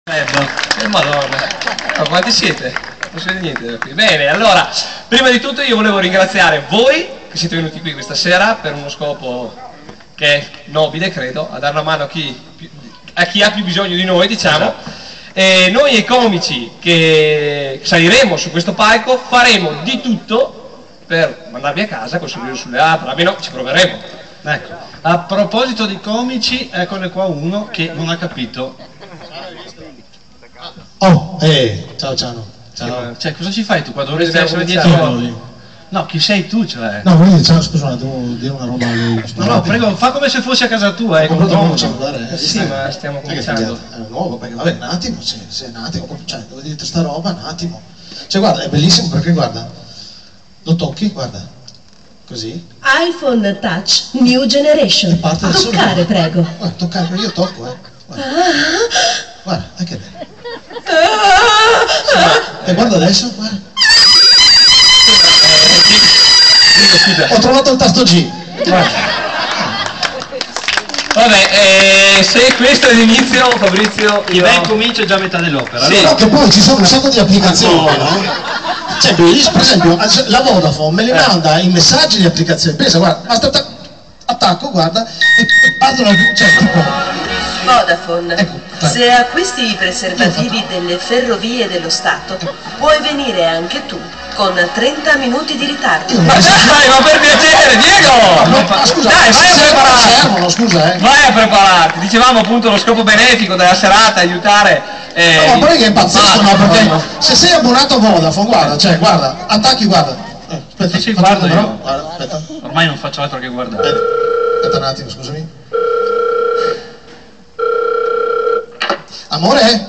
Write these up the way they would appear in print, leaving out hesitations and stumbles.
Madonna, ma quanti siete? Non si vede niente da qui. Bene, allora, prima di tutto io volevo ringraziare voi che siete venuti qui questa sera per uno scopo che è nobile, credo, a dare una mano a chi ha più bisogno di noi, diciamo. Esatto. E noi e comici che saliremo su questo palco faremo di tutto per mandarvi a casa col sorriso sulle labbra, almeno ci proveremo. Ecco, a proposito di comici, eccone qua uno che non ha capito. Oh, ciao Ciano. Ciao. Cioè, cosa ci fai tu qua? Dovresti essere dietro. No, chi sei tu, cioè? No, voglio dire, scusa, devo dire una roba a lui. No, prego, fa come se fossi a casa tua, non cellulare, sì, ma stiamo cominciando. È nuovo, perché vabbè, un attimo, se un attimo, cioè, devo dire sta roba, un attimo. Cioè, guarda, è bellissimo perché, guarda, lo tocchi, guarda, così. iPhone Touch New Generation. Toccare, prego. Guarda, toccare, io tocco, Guarda, guarda, che bello. E guarda adesso, guarda. Ho trovato il tasto G. Vabbè, se questo è l'inizio, Fabrizio, chi ben comincia già a metà dell'opera. Sì. No, che poi ci sono un sacco di applicazioni, no? Cioè, per esempio, la Vodafone me li manda in messaggi di applicazioni. Pensa, guarda, basta attacco, guarda, e partono, cioè, tipo... Vodafone, se acquisti i preservativi delle ferrovie dello Stato, puoi venire anche tu con 30 minuti di ritardo. Ma dai, ma per piacere, Diego! Ma scusa, dai, vai a prepararti! Servono, scusa, Vai a prepararti! Dicevamo appunto lo scopo benefico della serata, aiutare... no, ma poi che è pazzesco, no? Perché se sei abbonato a Vodafone, guarda, cioè, guarda, attacchi, guarda. Aspetta, sì, guardo io. Guarda, aspetta. Ormai non faccio altro che guardare. Aspetta un attimo, scusami. Amore?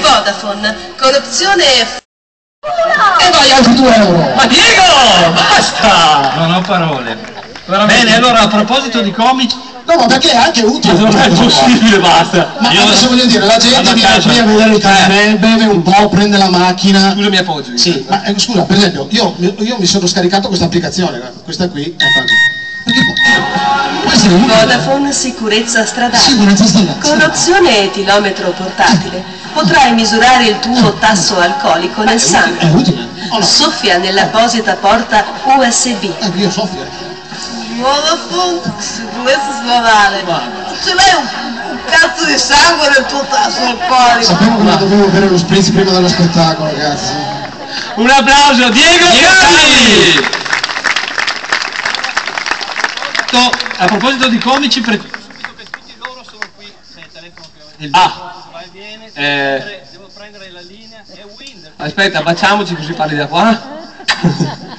Vodafone, corruzione e... E vai altri 2 euro! Ma Diego! Basta! Non ho parole. Bene, allora a proposito di comici... No, ma perché è anche utile? Non è possibile, basta! Ma adesso voglio dire, la gente viene qui a vedere il caffè, beve un po', prende la macchina... Scusa, mi appoggio. Sì, ma scusa, per esempio, io mi sono scaricato questa applicazione, questa qui, perché Vodafone Sicurezza Stradale. Corruzione e etilometro portatile. Potrai misurare il tuo tasso alcolico nel sangue. è utile. Soffia nell'apposita porta USB. Io soffio. Vodafone Sicurezza Stradale. Ce l'hai un cazzo di sangue nel tuo tasso alcolico. Sapevo che dovevo bere lo spritz prima dello spettacolo, ragazzi. Un applauso, Diego Cavi! A proposito di comici, preciso che tutti loro sono qui. Se telefono che vai viene, devo prendere la linea. È Wind. Aspetta, baciamoci così parli da qua.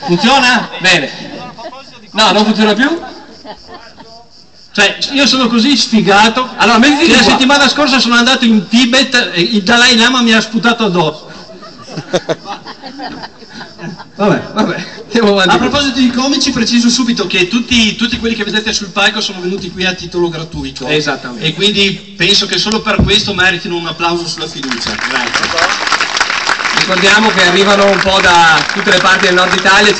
Funziona? Bene. No, non funziona più? Cioè, io sono così sfigato. Allora, mettiti che la qua. settimana scorsa sono andato in Tibet e il Dalai Lama mi ha sputato addosso. Vabbè, andiamo avanti. A proposito di comici, preciso subito che tutti quelli che vedete sul palco sono venuti qui a titolo gratuito. Esattamente. E quindi penso che solo per questo meritino un applauso sulla fiducia. Grazie. Ricordiamo che arrivano un po' da tutte le parti del nord Italia,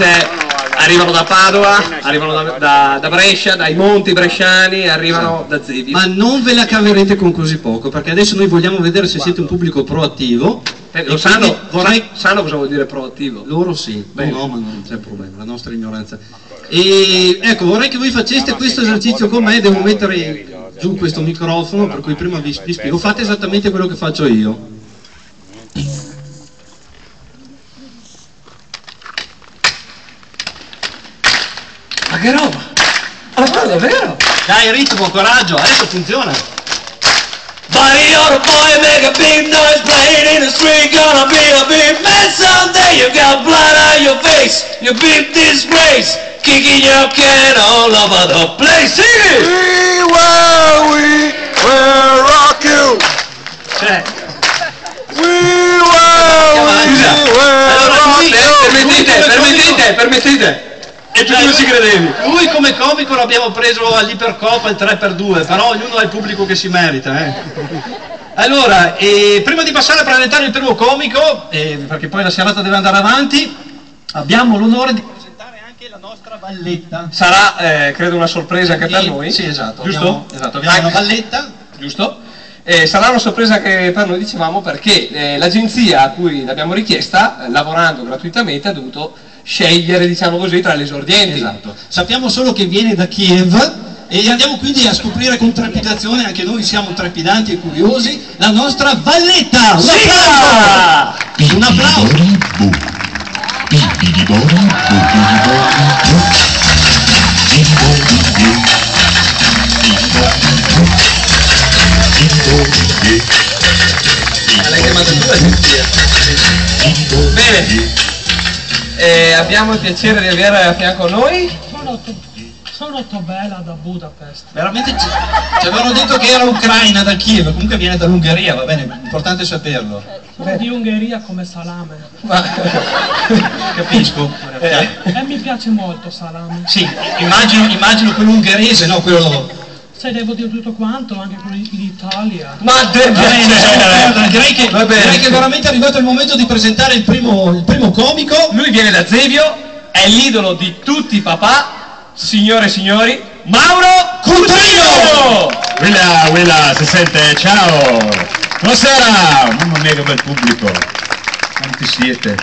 arrivano da Padova, arrivano da Brescia, dai monti bresciani, arrivano da Zevio. Ma non ve la caverete con così poco, perché adesso noi vogliamo vedere se siete un pubblico proattivo. Lo sanno cosa vuol dire proattivo? Loro sì, no, ma non c'è problema, la nostra ignoranza. E ecco, vorrei che voi faceste questo esercizio con me, devo mettere giù questo microfono, per cui prima vi spiego, fate esattamente quello che faccio io. Ma che roba! Ma guarda, è vero! Dai, ritmo, coraggio, adesso funziona! Buddy, you're a boy, make a big noise, playing in the street, gonna be a big man someday. You got blood on your face, you big disgrace, kicking your can all over the place. Sing it! We will rock you. We will rock you. Permettete. E tu non ci credevi? Lui come comico l'abbiamo preso all'Ipercopa il 3x2, però ognuno ha il pubblico che si merita. Allora, prima di passare a presentare il primo comico, perché poi la serata deve andare avanti, abbiamo l'onore di presentare anche la nostra nostra valletta. Sarà, credo, una sorpresa anche per noi. Sì, esatto. Giusto? Abbiamo una valletta. Giusto? Sarà una sorpresa che per noi, dicevamo, perché l'agenzia a cui l'abbiamo richiesta, lavorando gratuitamente, ha dovuto scegliere, diciamo così, tra gli esordienti. Esatto. Sappiamo solo che viene da Kiev e andiamo quindi a scoprire con trepidazione, anche noi siamo trepidanti e curiosi, la nostra valletta! Un applauso! L'hai chiamata tu l'agenzia? Bene, abbiamo il piacere di avere a fianco noi. Sono Tobela da Budapest. Veramente ci avevano detto che era ucraina da Kiev, comunque viene dall'Ungheria, va bene, importante saperlo. Sono di Ungheria come salame. Capisco. E mi piace molto salame. Sì, immagino quello ungherese, no? Quello... Se devo dire tutto quanto, anche quello d'Italia. Ma direi che è veramente arrivato il momento di presentare il primo comico. Lui viene da Zevio, è l'idolo di tutti i papà, signore e signori, Mauro Cutrino! Quella, si sente, ciao! Buonasera! Mamma mia che bel pubblico! Quanti siete?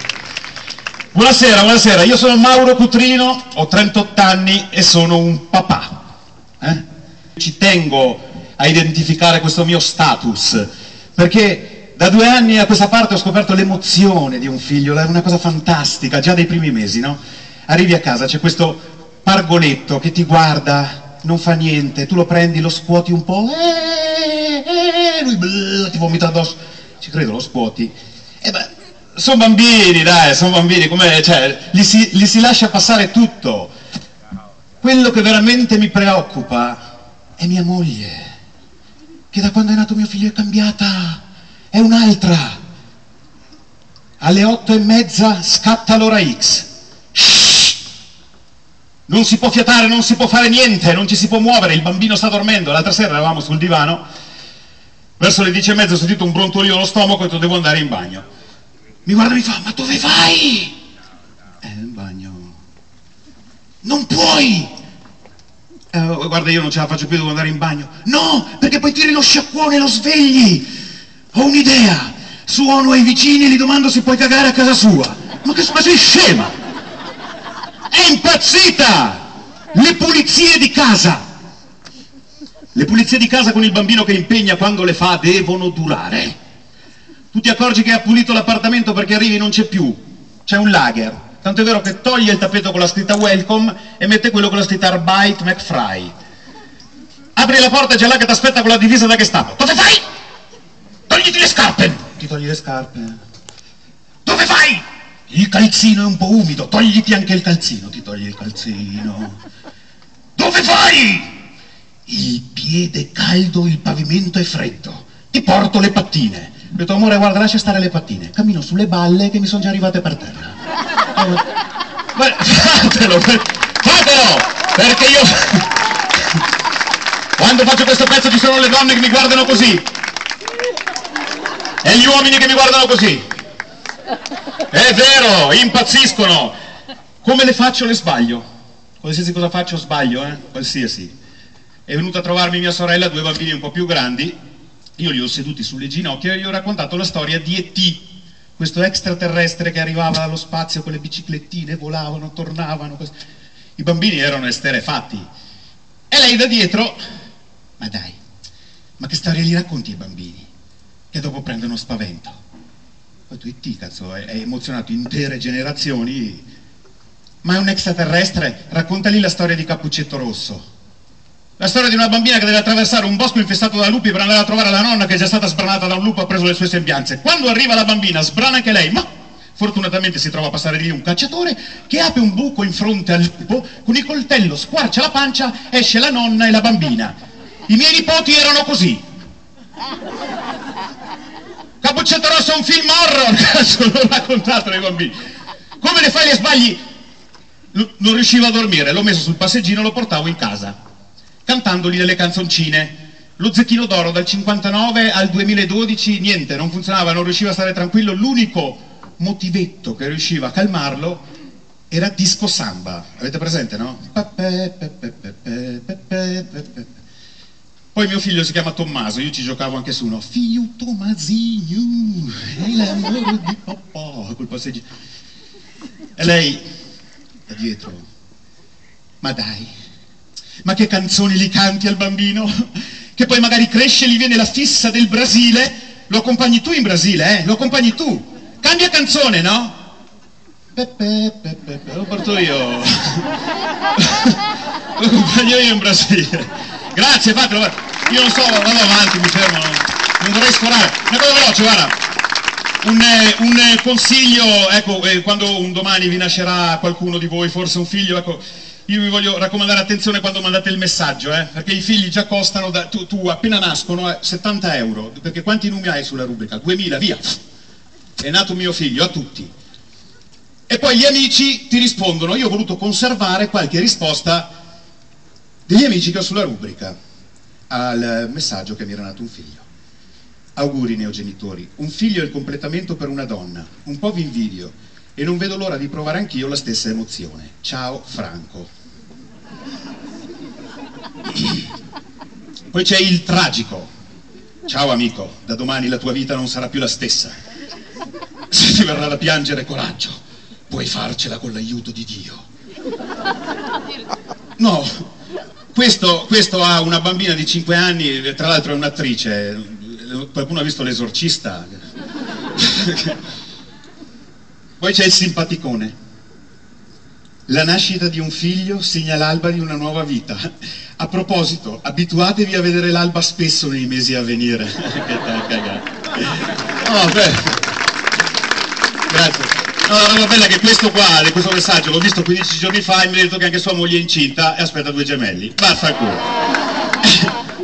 Buonasera, io sono Mauro Cutrino, ho 38 anni e sono un papà. Ci tengo a identificare questo mio status, perché da 2 anni a questa parte ho scoperto l'emozione di un figlio, è una cosa fantastica, già dai primi mesi, no? Arrivi a casa, c'è questo pargoletto che ti guarda, non fa niente, tu lo prendi, lo scuoti un po', lui ti vomita addosso, ci credo, lo scuoti, e beh, sono bambini, dai, cioè, gli si lascia passare tutto. Quello che veramente mi preoccupa è mia moglie, che da quando è nato mio figlio è cambiata, è un'altra. Alle 8:30 scatta l'ora X. Shhh! Non si può fiatare, non si può fare niente, non ci si può muovere, il bambino sta dormendo. L'altra sera eravamo sul divano, verso le 10:30 ho sentito un brontolio allo stomaco e ho detto devo andare in bagno. Mi guarda e mi fa, ma dove vai? In bagno. Non puoi! Guarda, io non ce la faccio più, devo andare in bagno. No, perché poi tiri lo sciacquone e lo svegli. Ho un'idea, suono ai vicini e gli domando se puoi cagare a casa sua. Ma sei scema? È impazzita! Le pulizie di casa. Le pulizie di casa con il bambino che impegna quando le fa devono durare. Tu ti accorgi che ha pulito l'appartamento perché arrivi e non c'è più, c'è un lager. Tanto è vero che toglie il tappeto con la scritta Welcome e mette quello con la scritta Arbeit McFry. Apri la porta e c'è là che ti aspetta con la divisa da Gestapo. Dove vai? Togliti le scarpe! Ti togli le scarpe. Dove vai? Il calzino è un po' umido, togliti anche il calzino. Ti togli il calzino. Dove vai? Il piede è caldo, il pavimento è freddo. Ti porto le pattine. Ho detto, amore, guarda, lascia stare le pattine. Cammino sulle balle che mi sono già arrivate per terra. Beh, fatelo, perché io quando faccio questo pezzo ci sono le donne che mi guardano così e gli uomini che mi guardano così, è vero, impazziscono. Come le faccio le sbaglio, qualsiasi cosa faccio sbaglio, qualsiasi. È venuta a trovarmi mia sorella, 2 bambini un po' più grandi, io li ho seduti sulle ginocchia e gli ho raccontato la storia di E.T., questo extraterrestre che arrivava dallo spazio con le biciclettine, volavano, tornavano. I bambini erano esterrefatti. E lei da dietro, ma dai, ma che storia gli racconti ai bambini? Che dopo prendono spavento. Poi tu E.T., cazzo, hai emozionato intere generazioni. Ma è un extraterrestre? Raccontagli la storia di Cappuccetto Rosso. La storia di una bambina che deve attraversare un bosco infestato da lupi per andare a trovare la nonna che è già stata sbranata da un lupo, ha preso le sue sembianze. Quando arriva la bambina, sbrana anche lei, ma fortunatamente si trova a passare lì un cacciatore che apre un buco in fronte al lupo, con il coltello squarcia la pancia, esce la nonna e la bambina. I miei nipoti erano così. Cappuccetto Rosso è un film horror, cazzo, l'ho raccontato ai bambini. Come le fai le sbagli? Non riuscivo a dormire, l'ho messo sul passeggino e lo portavo in casa, cantandogli delle canzoncine. Lo Zecchino d'Oro dal 59 al 2012, niente, non funzionava, non riusciva a stare tranquillo. L'unico motivetto che riusciva a calmarlo Era disco samba, avete presente, no? Poi mio figlio si chiama Tommaso, io ci giocavo anche su uno. Figlio Tommasinho, è l'amore di papà, col passeggio. E lei da dietro, ma dai, ma che canzoni li canti al bambino? Che poi magari cresce e gli viene la fissa del Brasile, lo accompagni tu in Brasile, lo accompagni tu. Cambia canzone, no? Lo porto io. Lo accompagno io in Brasile. Grazie, fatelo. Io non so, vado avanti, mi fermo. Non vorrei sforare. Una cosa veloce, guarda. Un consiglio, ecco, quando un domani vi nascerà qualcuno di voi, forse un figlio, ecco, io vi voglio raccomandare attenzione quando mandate il messaggio, perché i figli già costano, tu appena nascono, 70 euro, perché quanti numeri hai sulla rubrica? 2000, via. È nato mio figlio, a tutti. E poi gli amici ti rispondono, io ho voluto conservare qualche risposta degli amici che ho sulla rubrica al messaggio che mi era nato un figlio. Auguri neogenitori, un figlio è il completamento per una donna, un po' vi invidio e non vedo l'ora di provare anch'io la stessa emozione. Ciao Franco. Poi c'è il tragico. Ciao amico, da domani la tua vita non sarà più la stessa. Se ti verrà da piangere, coraggio, puoi farcela con l'aiuto di Dio. No, questo ha una bambina di 5 anni, tra l'altro è un'attrice. Qualcuno ha visto L'Esorcista? Poi c'è il simpaticone. La nascita di un figlio segna l'alba di una nuova vita. A proposito, abituatevi a vedere l'alba spesso nei mesi a venire. Che cagata. Oh, beh. Grazie. No, la roba bella è che questo qua, di questo messaggio, l'ho visto 15 giorni fa e mi ha detto che anche sua moglie è incinta e aspetta 2 gemelli. Vaffanculo.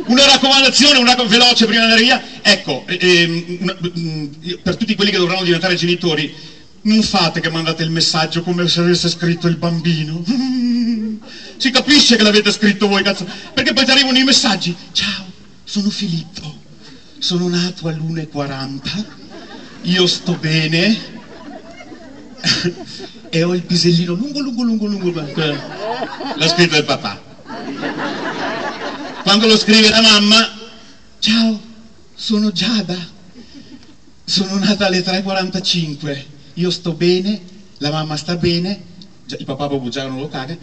Una raccomandazione, una veloce prima di andare via. Ecco, per tutti quelli che dovranno diventare genitori, non fate che mandate il messaggio come se avesse scritto il bambino. Si capisce che l'avete scritto voi, cazzo. Perché poi ti arrivano i messaggi. Ciao, sono Filippo, sono nato all'1:40, io sto bene e ho il pisellino lungo. L'ha scritto il papà. Quando lo scrive la mamma, ciao, sono Giada, sono nata alle 3:45, io sto bene, la mamma sta bene, il papà proprio già non lo caga,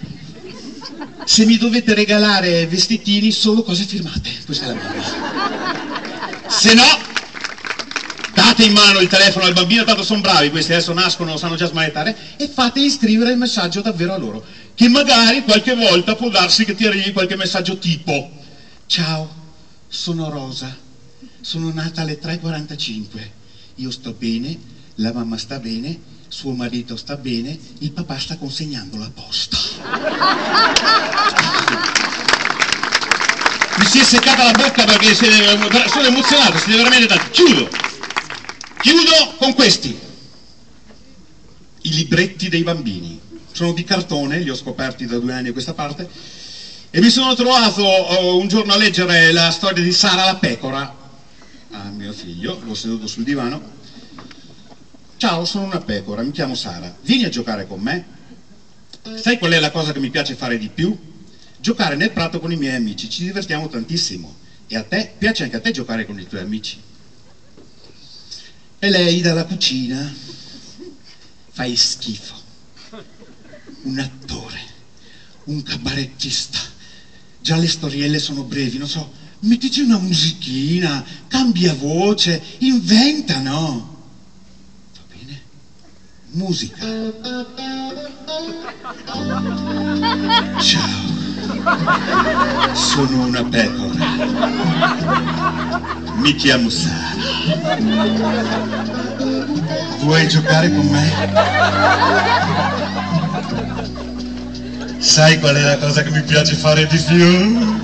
se mi dovete regalare vestitini solo cose firmate, questa è la mamma. Se no, date in mano il telefono al bambino, tanto sono bravi questi, adesso nascono, sanno già smanettare, e fate scrivere il messaggio davvero a loro, che magari qualche volta può darsi che ti arrivi qualche messaggio tipo: ciao, sono Rosa, sono nata alle 3:45, io sto bene, la mamma sta bene, suo marito sta bene, il papà sta consegnando la posta. Mi si è seccata la bocca perché sono emozionato, siete veramente tanti. Chiudo con questi. I libretti dei bambini. Sono di cartone, li ho scoperti da 2 anni a questa parte. E mi sono trovato un giorno a leggere la storia di Sara la pecora a mio figlio, l'ho seduto sul divano. Ciao, sono una pecora, mi chiamo Sara, vieni a giocare con me? Sai qual è la cosa che mi piace fare di più? Giocare nel prato con i miei amici, ci divertiamo tantissimo. E a te? Piace anche a te giocare con i tuoi amici? E lei dalla cucina: fai schifo. Un attore, un cabarettista. Già le storielle sono brevi, non so, mettici una musichina, cambia voce, inventa, no? Va bene? Musica. Ciao, sono una pecora. Mi chiamo Sara. Vuoi giocare con me? Sai qual è la cosa che mi piace fare di più?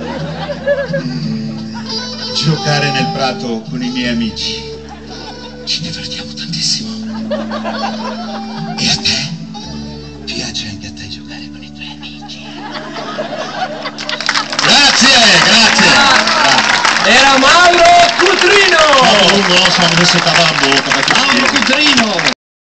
Giocare nel prato con i miei amici. Ci divertiamo tantissimo. E a te? Piace anche a te giocare con i tuoi amici? Grazie. Era Mauro Cutrino! No, so, mi è seccata la bocca. Mauro Cutrino!